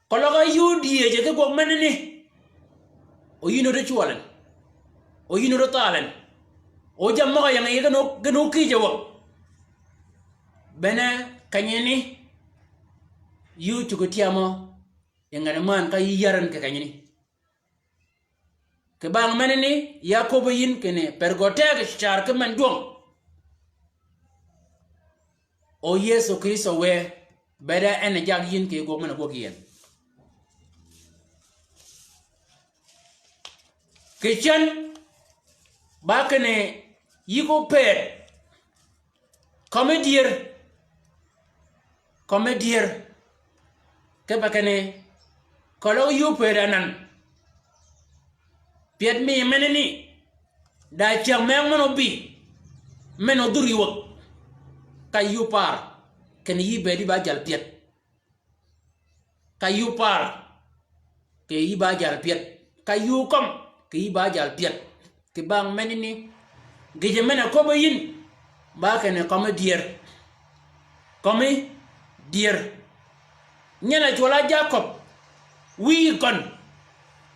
A: ko lo ga yudie je ke go menene o yino de chualen o yino do talen o jamma yang ye gano ki jawo bene kanyeni yu chukutiamo yangane man ka yaran ke kanyeni ke bang menene yakobo yin kene pergotek char ke man dum o Yesu Kristo we beda en jag yin ke go man go giyen Christian bakene yigo per comedier ke bakene kolo yu per anan piet mi meneni da chang meng mano bi meno duri wok ka yu par ken yi bedi ba jal piet ka yu par ke yi ba jal piet ka yu kom ke yi ba jal piet ke bang menini geje mena ko bayin ba kene comedier nyana jola Jacob wi kon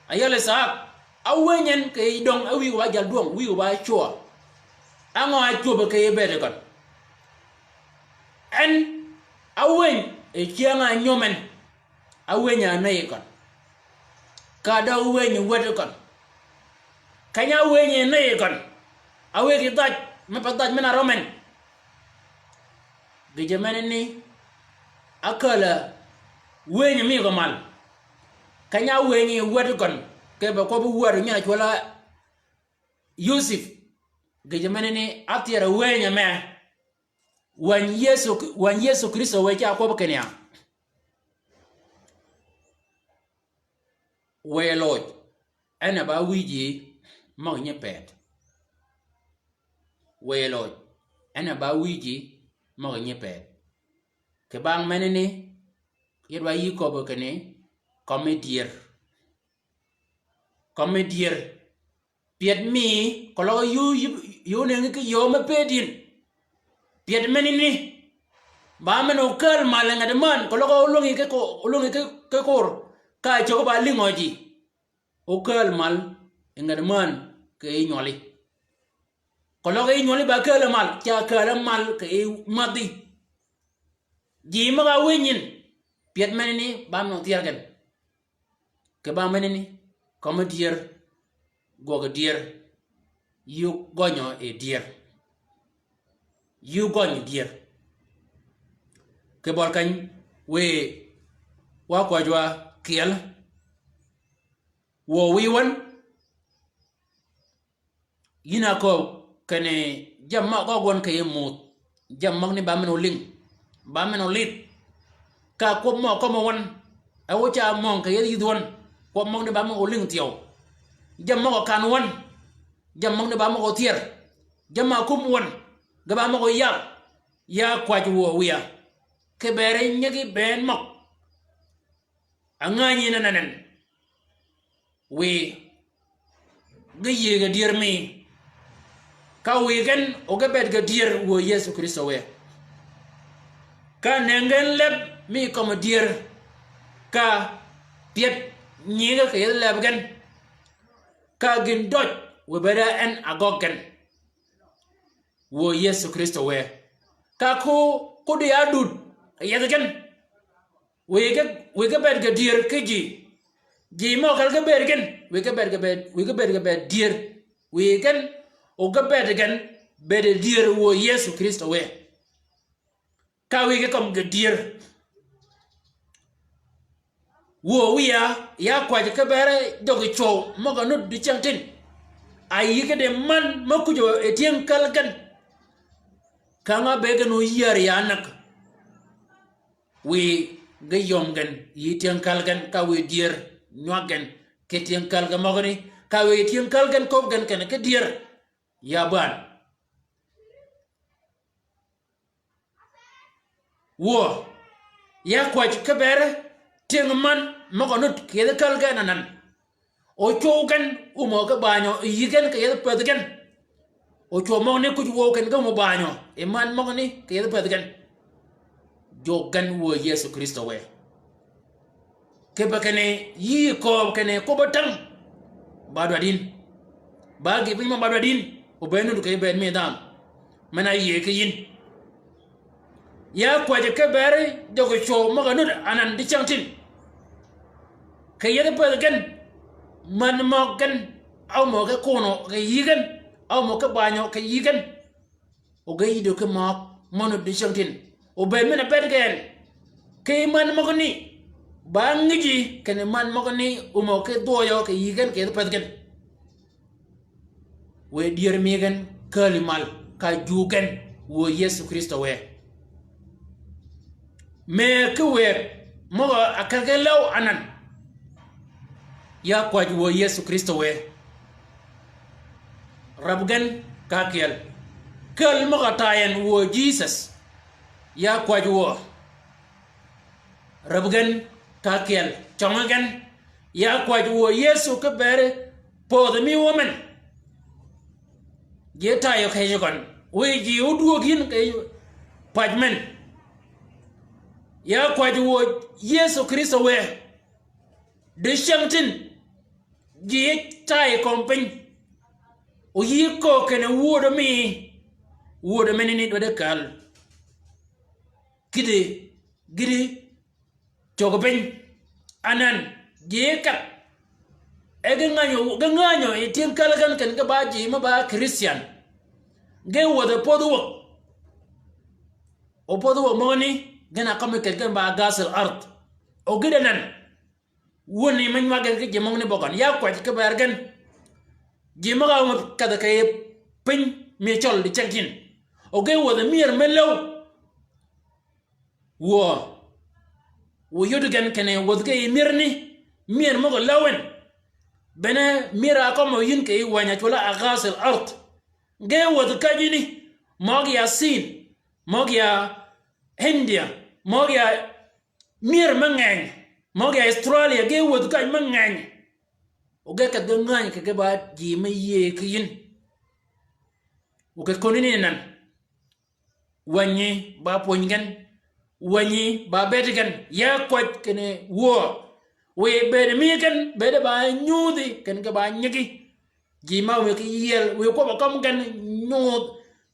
A: ayale sa awenyen ke dong awi wa jal dong wi wa chua ango a chuba ke bede kon en awen e chianga nyomen awenya nay kon kada awen wed kon kanya wenye nay kon awe ki daj me pa daj mena romen geje meneni akala wenye mi ko mal kanya wenye wed kon ke ba ko bu war nya chola Yusuf geje meneni atira wenye me wan Yesu Kristo we ja ko kenya we loj ana ba wiji ma nye pet we loj ana ba wiji ma nye pet ke bang menene yedwa yi ko bo kene comedier piet mi ko lo yu ne ke yo ma pedin piet menene ba men o kel malenga de man ko logo ulungi ke kor ka cho ba lingoji o kel mal nga de man ke nyoli ko logo nyoli ba kel mal cha kel mal ke mati ji ma ga winyin piet menini ba no tiargen ke ba menini comme dire goga dire yu gonyo e dire yu gonyo dire ke bol kany we wa kwa jwa kiel wo wiwan yina ko kene jamma ko gon ke yemut jamma ni ba meno ling ba meno lit ka ko mo won a wo cha mon ke yidwon ko mo ni ba mo ling tiyo jamma ko kan won jamma ni ba mo tier jamma kum won ga ba mo ya kwa jwo wiya ke bere nyegi ben mok anganyi nanen we ga dir mi ka we gen o ga bet ga dir wo Yesu Kristo we ka nengen leb mi comme dir ka piet nyiga ke leb gen ka gin doj we bere en agogen wo Yesu Kristo we ka ko de adud yadgen we ga bet ga dir keji ji mo kal ga bet gen we ga bet ga dir we gen o ga bet gen bet dir wo Yesu Kristo we ka we ga kom ga dir wo ya kwa ga bere dogi chow mo ga nut di chantin ayi ga de man makujo etien kal gan kanga be ga no yar ya nak we ga yomgen yitien kalgan ka we dier nwagen ke tien kalga mogni ka we tien kalgan ko gan ken ke dier ya ban wo ya kwaj ke bere tien man mogonut ke kalga nanan o chogan umo ka banyo yigen ke yed pedgen o chomo ne ku wo ken ga mo banyo e man mogni ke yed pedgen jogan wo Yesu Kristo we ke bakane yi ko kene ko batang badwadin bagi bi ma badwadin o benu ke ben me dam mana yi ke yin ya kwaje ke bare jogo show maganu anan di chantin ke yede pedgen man mogan aw mo ke kono ke yigen aw mo ke banyo ke yigen o ga yido ke ma monu di chantin o ben mena bedgen ke man mogni bangiji kene man mogni umo ke doyo ke yigen ke pedgen we dier migen kalimal ka jugen wo Yesu Kristo we me ke we mo akage law anan ya kwaj wo Yesu Kristo we rabgen ka kel kal mo tayen wo Jesus ya kwaj wo rabgen kakel chongen ya kwaj wo Yesu ke bere pod mi woman je tayo kaygon we ji uduogin ke pajmen ya kwaj wo Yesu Kristo we de shamtin je tay kompin o yi ko kene wodo menini do de kal gidi chogopin anan jekat ganganyo itin kalagan kan ga baji ma ba Christian ge wodo podu moni gana kam ke gan ba gasal art o gidanan woni man magan ke jemong ne bogan ya kwa ke bargan jemaga mo kada kay pin mi chol di chankin o ge wodo mier melaw wo yodugan kene wodke mirni mir mo lawen bene mira ko mo yin ke wanya chola agas al ard ge wodka jini mogya sin mogya India mogya mir mangang mogya Australia ge wodka mangang o ge ka gangan ke ba ji me ye kin o ke konini nan wanyi ba pongen wani ba betikan ya kwat kene wo we bede mi kan bede ba nyudi kan ka ba nyigi jima we ki yel we ko ba kam kan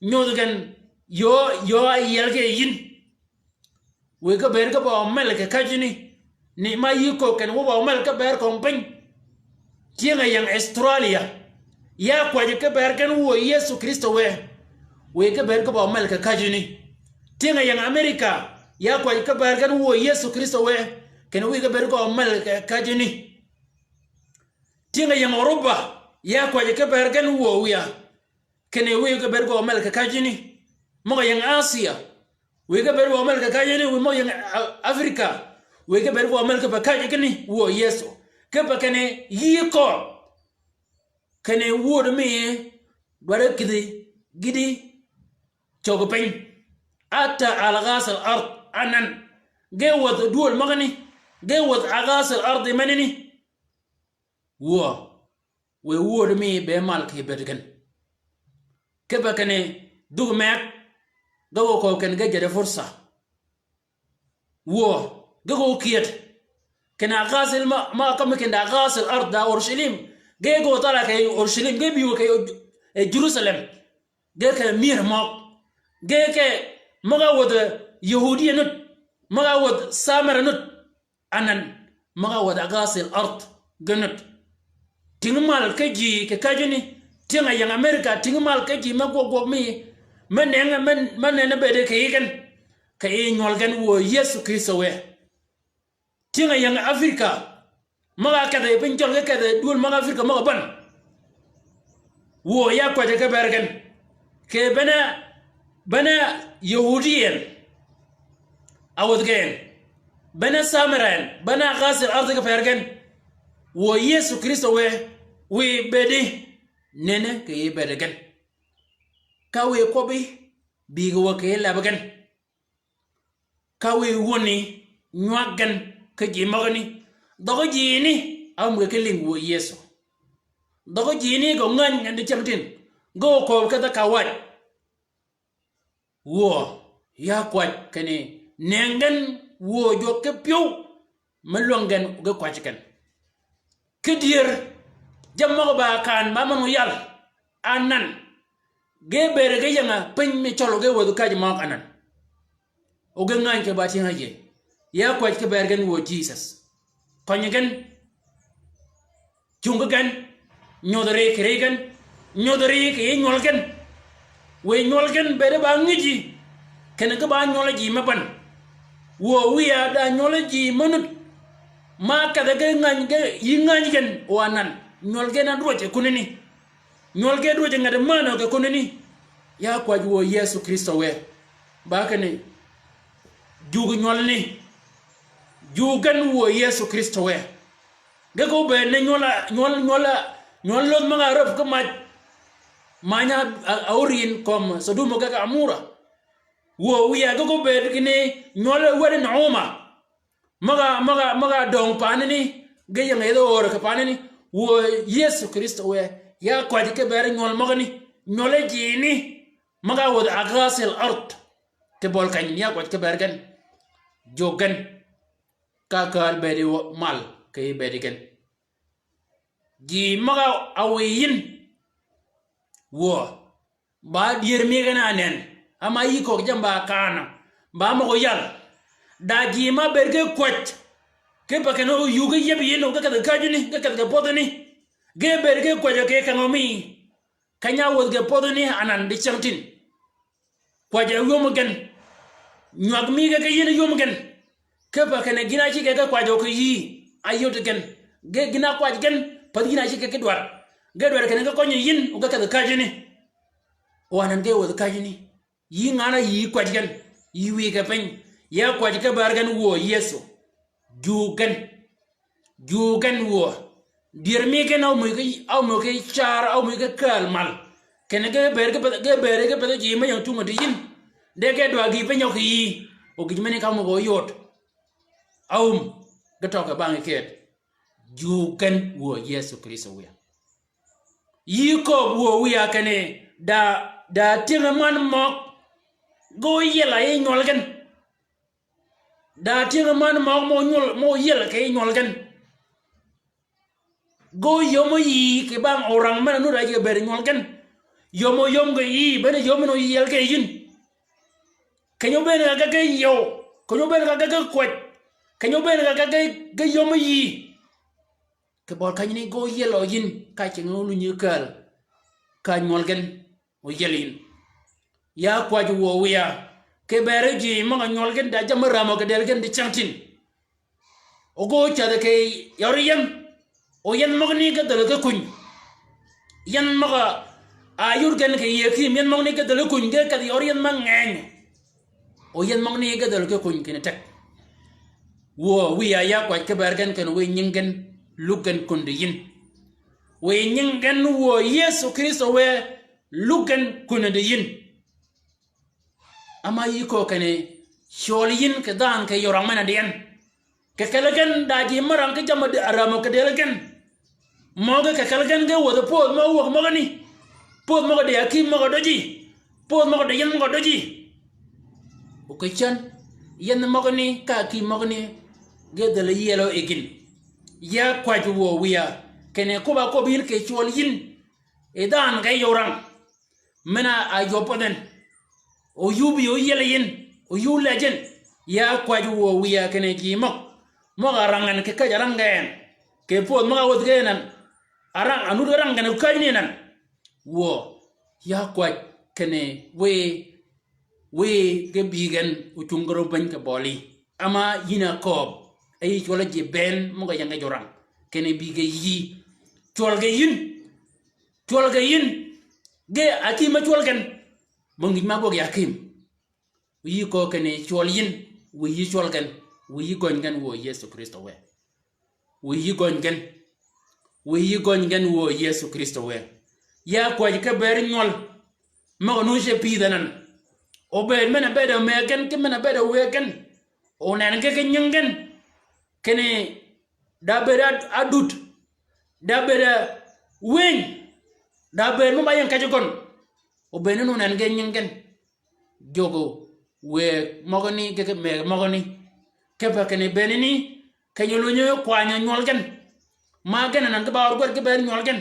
A: nyud kan yo yel ke yin we ka ber ka ba mel ka kajini ni ma yiko kan wo ba mel ka ber ko pin tienga yang Australia ya kwa ka ber kan wo Yesu Kristo we ka ber ka ba mel ka kajini tienga yang America ya kwa ka ber kan wo Yesu Kristo kan we ka ber ko mel ka kajini tienga yang Europa ya kwa ka ber kan wo ya kan we ka ber ko mel ka kajini mo yang Asia we ka ber ko mel ka kajini we mo yang Africa we ka ber ko mel ka kajini wo Yesu ka pa kane yiko kane wo de me bare gidi chogopen ata al ghasal ard anan جوت دول مغني جوت عغاس الأرض منني وور مي بمالك يبرجن كيف كان دوغ ماك جو كو كان جد فرصة جو كيت كان عغاس ما كم كان عغاس الأرض دا أورشليم جو طلع كي أورشليم جي بيو كي جيروسلم جي كمير ماك جي كي مغاود يهودية نت مغاود سامر نت أنن مغاود عغاس الأرض جنت تيمال كجي كجني تينا yang Amerika tinggal kaji magwagwag mi men bede kayigan kay nyolgan wo Yesu Kristo we tinga yang Afrika maga kada pinjol ga kada dul maga Afrika maga ban wo ya kwa ka bergan ke bana yahudiyan awdgen bana samaran bana ghasir ardi ka bergan wo Yesu Kristo we bede nene ke bergan kawe kobi biga wake labagan kawe woni nywagan ke jimagani dogo jini am ke ling wo Yesu dogo jini go ngan ngande chamtin go ko ka da kawat wo ya kwat kane nengan wo jo ke pyo malongan go kwachikan kedir jamma ba kan ba manu yal anan gebere ge yanga pen mi cholo ge wodu kaji mak anan o ge ngan ke bati haje ya ko ke bergen wo Jesus konyen jungan nyodere kregen nyodere ke nyolgen we nyolgen bere ba ngiji ken ke ba nyolaji maban wo wiya da nyolaji manut ma ka da ge ngan ge yingan gen wanan nyolgen adroje kunini nyolge doje ngade mana ke koneni ya kwa wo Yesu Kristo we bakane jugu nyolni jugan wo Yesu Kristo we gago be ne nyollo maga rof ko manya aurin kom sodumo gaga amura wo wiya gago be kine nyollo wade nauma maga dong panini gaya ngedo ora ka panini wo Yesu Kristo we ya kwaji ke bere nyol magani nyole jini maga wod agasil ard ke bol kan ya kwaji ke bergan jogan kakal bere mal ke bere gen ji maga awiyin wo ba dir mi gana nen ama yi ko jamba kana ba mo yal da ji ma berge kwat ke bakano yuga yebi no ga ka kajini ga ka podani geber ge kwaja ke kanomi kanya wodge podoni anan di chamtin kwaja yomugen nyagmi ge yene yomugen ke ba kana gina ci ge kwaja ko yi ayoto gen ge gina kwaja gen pad gina ci ke dwar ge dwar kana ko nyi yin uga ka kajini wanan ge wod kajini yi ngana yi kwaja gen yi wi ge pen ya kwaja ke bargan wo Yesu jugan wo dir mi ke no mo ke char au mo ke kalmal ken ge bere ge pede ji me yang tunga din de ge do gi pe nyoki yi o gi mene ka mo go yot ge to ka bang ke jugan wo Yesu Kristo we yi ko wo we akane da tinga man mo go yela yi nyolgen da tinga man mo yel ke nyol gan go yomo yi ke bang orang mana nu da je ber nyol gan yomo yom ga yi bene yomo no yel ke yin kenyo bene ga ga yo kenyo bene ga ga kwet kenyo bene ga ga yomo yi ke bol kanyini go yelo yin ka chengo nu nyukal ka nyol gan o yelin ya kwaju wo wiya ke bere ji ma nyol gan da jamara mo ke del gan di chantin ogo chade ke yoriyan o yan magni ga dal ga kun yan maga ayur gan ke yeki yan magni ga dal kun ga ka yoriyan ma ngeng o yan magni ga dal ga kun kin tek wo wiya ya kwaj ke bere gan kan we nyingen lugan kun yin we nyingen wo Yesu Kristo we lugan kun yin ama yiko kane sholiyin ke dan ke yorang mana dian ke kalagan daji marang ke jama de aramo ke delagan moga ke kalagan ge wo de pod mo wo mo ni pod mo de akim mo doji pod mo de yan mo doji o ke chan yan mo ni ka ki mo ni ge de le yelo egin ya kwaju wo wiya kene ko ba ko bir ke sholiyin e dan ke yorang mena ayopoden o yubi o yelayin o yu legend ya kwaju wo wiya kene ji mo garangan ke kajarangan ke pod mo wot genan arang anu rangan ko kayni nan wo ya kwaj kene we ke bigen o tungro ban ke boli ama yina kob ay chola ji ben mo ga yanga jorang kene bige yi cholga yin ge akima cholgan mongi mabog yakim wi ko kene cholyin wi cholgan wi gongan wo Yesu Kristo we wi gongan wo Yesu Kristo we ya ko ka ber nyol ma no je pidanan o be mena beda megen ke mena beda wegen o nan ke nyengen kene da beda adut da beda wen da ber mo bayen ka jogon o be no nan ge nyengen jogo we mogoni ke me mogoni ke ba kene benini ke nyolo nyo kwanya nyolgen ma gena nan ba gor ke ber nyolgen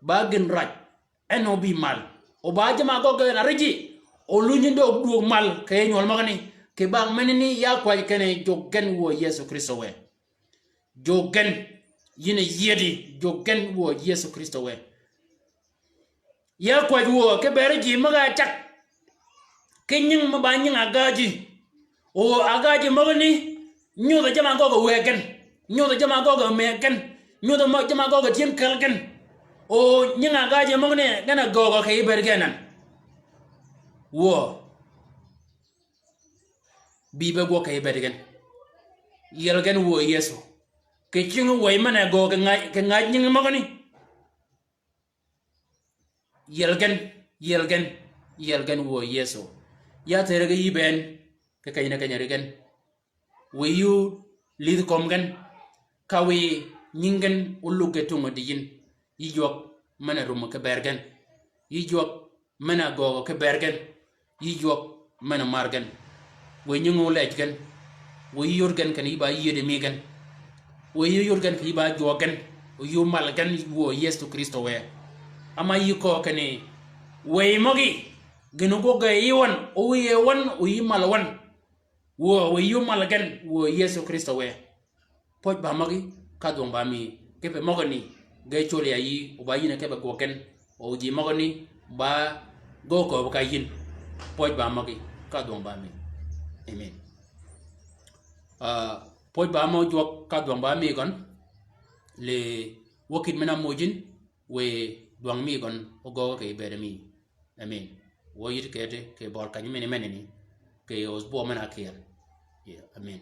A: ba gen raj eno bi mal o ba jama go ge na reji o lunyi do mal ke nyol mogoni ke ba menini ya kwa kene jogen wo Yesu Kristo we jogen yine yedi jogen wo Yesu Kristo we ya kwa wo ke ber ji maga chak kenying mabanying agaji o agaji mogoni nyu da jama go wegen nyu da jama go megen nyu da jama go tien kalgen o nying agaji mogoni gana go ke bergenan wo bibe go ke bergen yelgen wo Yesu ke chingu wo mana go ke ngai nying mogoni yelgen wo Yesu ya terege yiben ke kayina kanyarigen we yu lid komgen kawi nyingen uluge tungo diyin yijok mana rumo ke bergen yijok mana gogo ke bergen yijok mana margen we nyungu lejgen we yurgen kan iba yede migen we yurgen kan iba jogen yu malgen wo Yesu Kristo we ama yiko kane we mogi genu go ga yiwan o yewan o yimalwan wo yu malgan wo Yesu Kristo we poj ba magi ka don ba mi ke be mogoni ga chole ayi o ba yina ke be goken o ji mogoni ba go ko ka yin poj ba magi ka don ba mi amen poj ba mo jok ka don ba mi gon le wokit mena mojin we duang mi gon o go ke be mi amen wo yit kete ke bor kany mene ni ke os bo mana kiel yeah amen